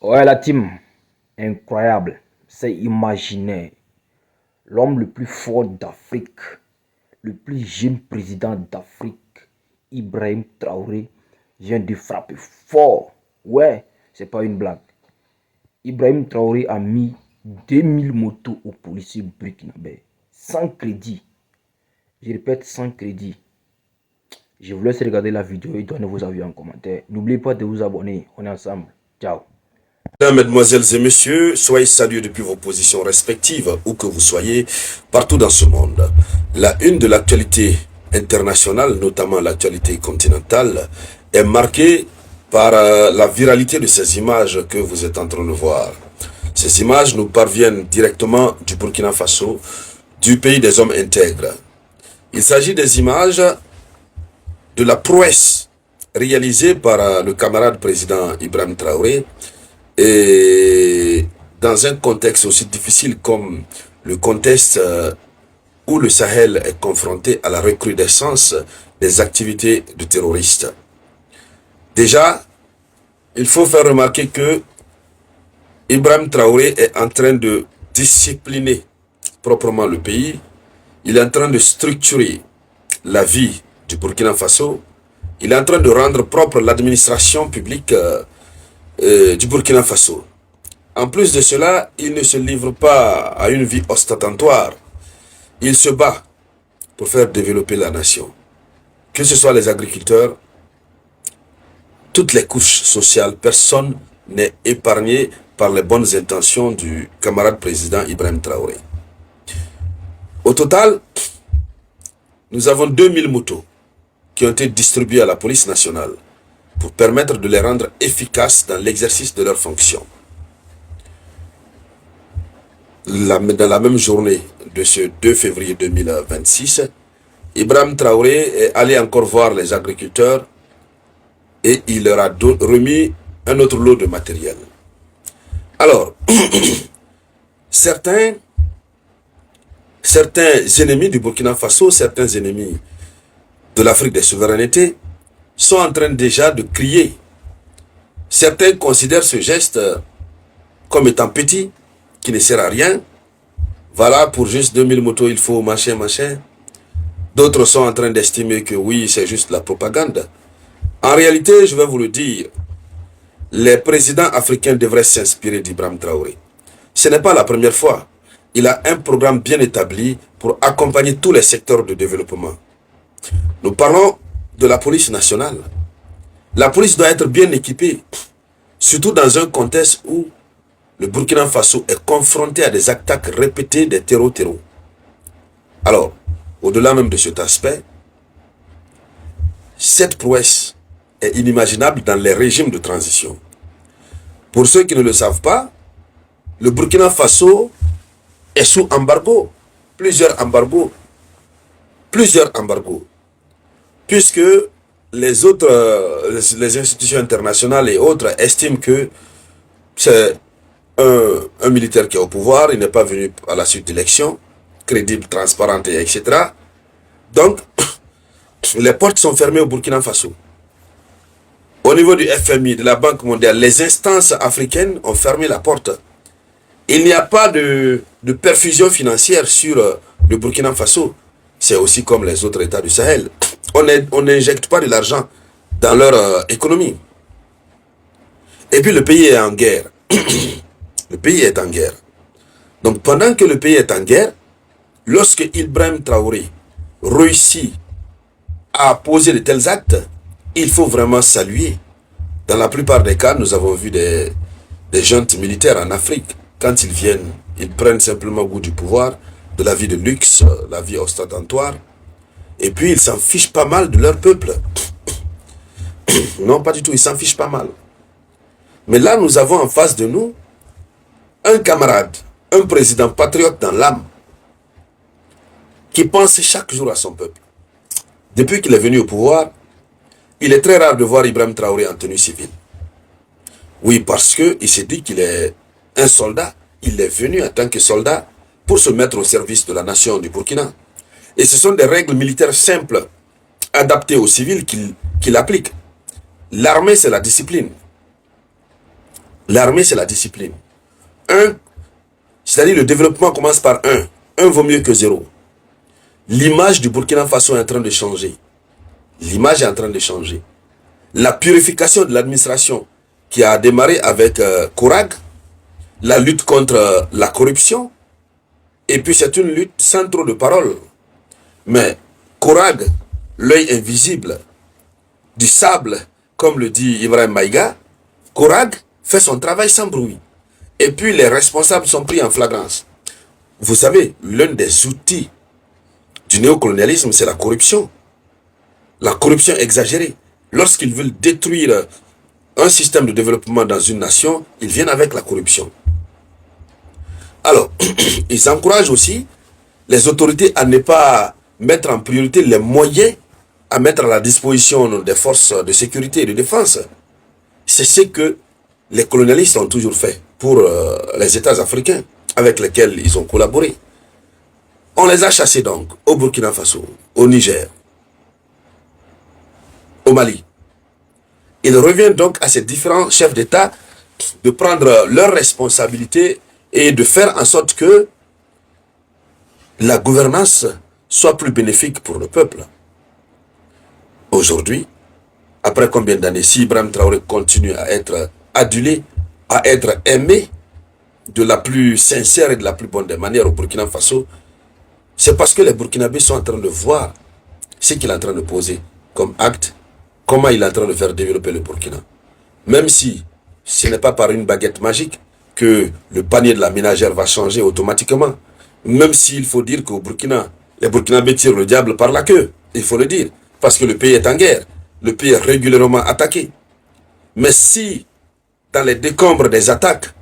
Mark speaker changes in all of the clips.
Speaker 1: Ouais, la team, incroyable, c'est imaginaire. L'homme le plus fort d'Afrique, le plus jeune président d'Afrique, Ibrahim Traoré, vient de frapper fort. Ouais, c'est pas une blague. Ibrahim Traoré a mis 2000 motos aux policiers burkinabés, sans crédit. Je répète, sans crédit. Je vous laisse regarder la vidéo et donner vos avis en commentaire. N'oubliez pas de vous abonner. On est ensemble. Ciao.
Speaker 2: Mesdames, Mesdemoiselles et Messieurs, soyez salués depuis vos positions respectives, où que vous soyez, partout dans ce monde. La une de l'actualité internationale, notamment l'actualité continentale, est marquée par la viralité de ces images que vous êtes en train de voir. Ces images nous parviennent directement du Burkina Faso, du pays des hommes intègres. Il s'agit des images de la prouesse réalisée par le camarade président Ibrahim Traoré, et dans un contexte aussi difficile comme le contexte où le Sahel est confronté à la recrudescence des activités de terroristes. Déjà, il faut faire remarquer que Ibrahim Traoré est en train de discipliner proprement le pays. Il est en train de structurer la vie du Burkina Faso. Il est en train de rendre propre l'administration publique du Burkina Faso. En plus de cela, il ne se livre pas à une vie ostentatoire. Il se bat pour faire développer la nation. Que ce soit les agriculteurs, toutes les couches sociales, personne n'est épargné par les bonnes intentions du camarade président Ibrahim Traoré. Au total, nous avons 2000 motos qui ont été distribuées à la police nationale pour permettre de les rendre efficaces dans l'exercice de leurs fonctions. Dans la même journée de ce 2 février 2026, Ibrahim Traoré est allé encore voir les agriculteurs et il leur a remis un autre lot de matériel. Alors, certains ennemis du Burkina Faso, certains ennemis de l'Afrique des souverainetés sont en train déjà de crier. Certains considèrent ce geste comme étant petit, qui ne sert à rien. Voilà, pour juste 2000 motos, il faut machin. D'autres sont en train d'estimer que oui, c'est juste la propagande. En réalité, je vais vous le dire, les présidents africains devraient s'inspirer d'Ibrahim Traoré. Ce n'est pas la première fois. Il a un programme bien établi pour accompagner tous les secteurs de développement. Nous parlons de la police nationale. La police doit être bien équipée, surtout dans un contexte où le Burkina Faso est confronté à des attaques répétées des terreaux. Alors, au-delà même de cet aspect, cette prouesse est inimaginable dans les régimes de transition. Pour ceux qui ne le savent pas, le Burkina Faso est sous embargo, plusieurs embargos, puisque les institutions internationales et autres estiment que c'est un militaire qui est au pouvoir, il n'est pas venu à la suite d'élections, crédibles, transparentes, etc. Donc, les portes sont fermées au Burkina Faso. Au niveau du FMI, de la Banque mondiale, les instances africaines ont fermé la porte. Il n'y a pas de perfusion financière sur le Burkina Faso. C'est aussi comme les autres États du Sahel. On n'injecte pas de l'argent dans leur économie. Et puis le pays est en guerre. Le pays est en guerre. Donc pendant que le pays est en guerre, lorsque Ibrahim Traoré réussit à poser de tels actes, il faut vraiment saluer. Dans la plupart des cas, nous avons vu des juntes militaires en Afrique. Quand ils viennent, ils prennent simplement goût du pouvoir, de la vie de luxe, la vie ostentatoire. Et puis ils s'en fichent pas mal de leur peuple. Non, pas du tout, ils s'en fichent pas mal. Mais là, nous avons en face de nous un camarade, un président patriote dans l'âme, qui pense chaque jour à son peuple. Depuis qu'il est venu au pouvoir, il est très rare de voir Ibrahim Traoré en tenue civile. Oui, parce qu'il s'est dit qu'il est un soldat. Il est venu en tant que soldat pour se mettre au service de la nation du Burkina. Et ce sont des règles militaires simples, adaptées aux civils qu'il applique. L'armée, c'est la discipline. L'armée, c'est la discipline. Un, c'est-à-dire le développement commence par un. Un vaut mieux que zéro. L'image du Burkina Faso est en train de changer. L'image est en train de changer. La purification de l'administration qui a démarré avec Courag, la lutte contre la corruption, et puis c'est une lutte sans trop de paroles. Mais Courag, l'œil invisible du sable, comme le dit Ibrahim Maïga, Courag fait son travail sans bruit. Et puis les responsables sont pris en flagrance. Vous savez, l'un des outils du néocolonialisme, c'est la corruption. La corruption exagérée. Lorsqu'ils veulent détruire un système de développement dans une nation, ils viennent avec la corruption. Alors, ils encouragent aussi les autorités à ne pas mettre en priorité les moyens à mettre à la disposition des forces de sécurité et de défense. C'est ce que les colonialistes ont toujours fait pour les États africains avec lesquels ils ont collaboré. On les a chassés donc au Burkina Faso, au Niger, au Mali. Il revient donc à ces différents chefs d'État de prendre leurs responsabilités et de faire en sorte que la gouvernance soit plus bénéfique pour le peuple. Aujourd'hui, après combien d'années, si Ibrahim Traoré continue à être adulé, à être aimé de la plus sincère et de la plus bonne des manières au Burkina Faso, c'est parce que les Burkinabés sont en train de voir ce qu'il est en train de poser comme acte, comment il est en train de faire développer le Burkina. Même si ce n'est pas par une baguette magique que le panier de la ménagère va changer automatiquement, même s'il faut dire qu'au Burkina, les Burkinabés tirent le diable par la queue, il faut le dire, parce que le pays est en guerre, le pays est régulièrement attaqué. Mais si, dans les décombres des attaques,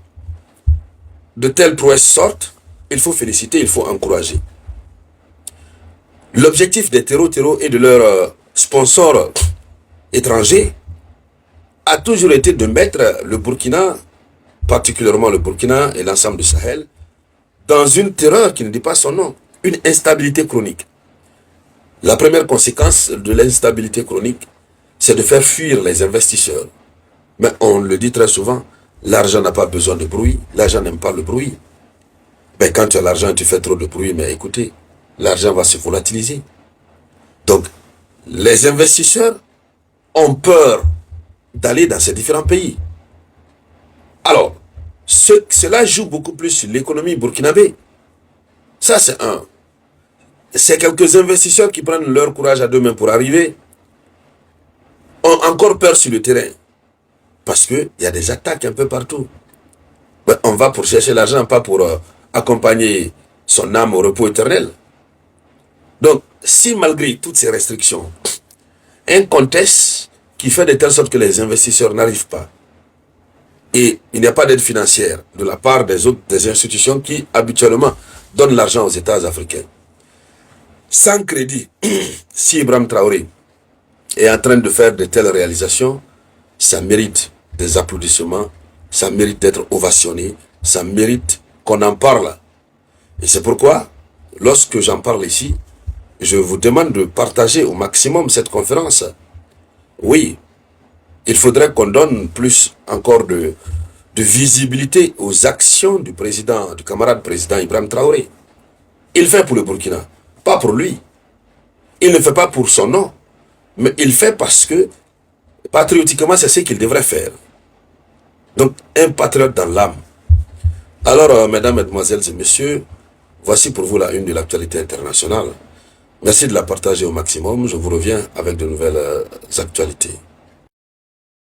Speaker 2: de telles prouesses sortent, il faut féliciter, il faut encourager. L'objectif des terreaux et de leurs sponsors étrangers a toujours été de mettre le Burkina, particulièrement le Burkina et l'ensemble du Sahel, dans une terreur qui ne dit pas son nom, une instabilité chronique. La première conséquence de l'instabilité chronique, c'est de faire fuir les investisseurs. Mais on le dit très souvent, l'argent n'a pas besoin de bruit, l'argent n'aime pas le bruit. Mais quand tu as l'argent et tu fais trop de bruit, mais écoutez, l'argent va se volatiliser. Donc, les investisseurs ont peur d'aller dans ces différents pays. Alors, cela joue beaucoup plus sur l'économie burkinabé. Ça, c'est un. C'est quelques investisseurs qui prennent leur courage à deux mains pour arriver, ont encore peur sur le terrain. Parce qu'il y a des attaques un peu partout. Ben, on va pour chercher l'argent, pas pour accompagner son âme au repos éternel. Donc, si malgré toutes ces restrictions, un contexte qui fait de telle sorte que les investisseurs n'arrivent pas, et il n'y a pas d'aide financière de la part des institutions qui habituellement donnent l'argent aux États africains, sans crédit, si Ibrahim Traoré est en train de faire de telles réalisations, ça mérite des applaudissements, ça mérite d'être ovationné, ça mérite qu'on en parle. Et c'est pourquoi, lorsque j'en parle ici, je vous demande de partager au maximum cette conférence. Oui, il faudrait qu'on donne plus encore de visibilité aux actions du président, du camarade président Ibrahim Traoré. Il fait pour le Burkina, pas pour lui. Il ne fait pas pour son nom, mais il fait parce que, patriotiquement, c'est ce qu'il devrait faire. Donc, un patriote dans l'âme. Alors, mesdames, mesdemoiselles et messieurs, voici pour vous la une de l'actualité internationale. Merci de la partager au maximum. Je vous reviens avec de nouvelles actualités.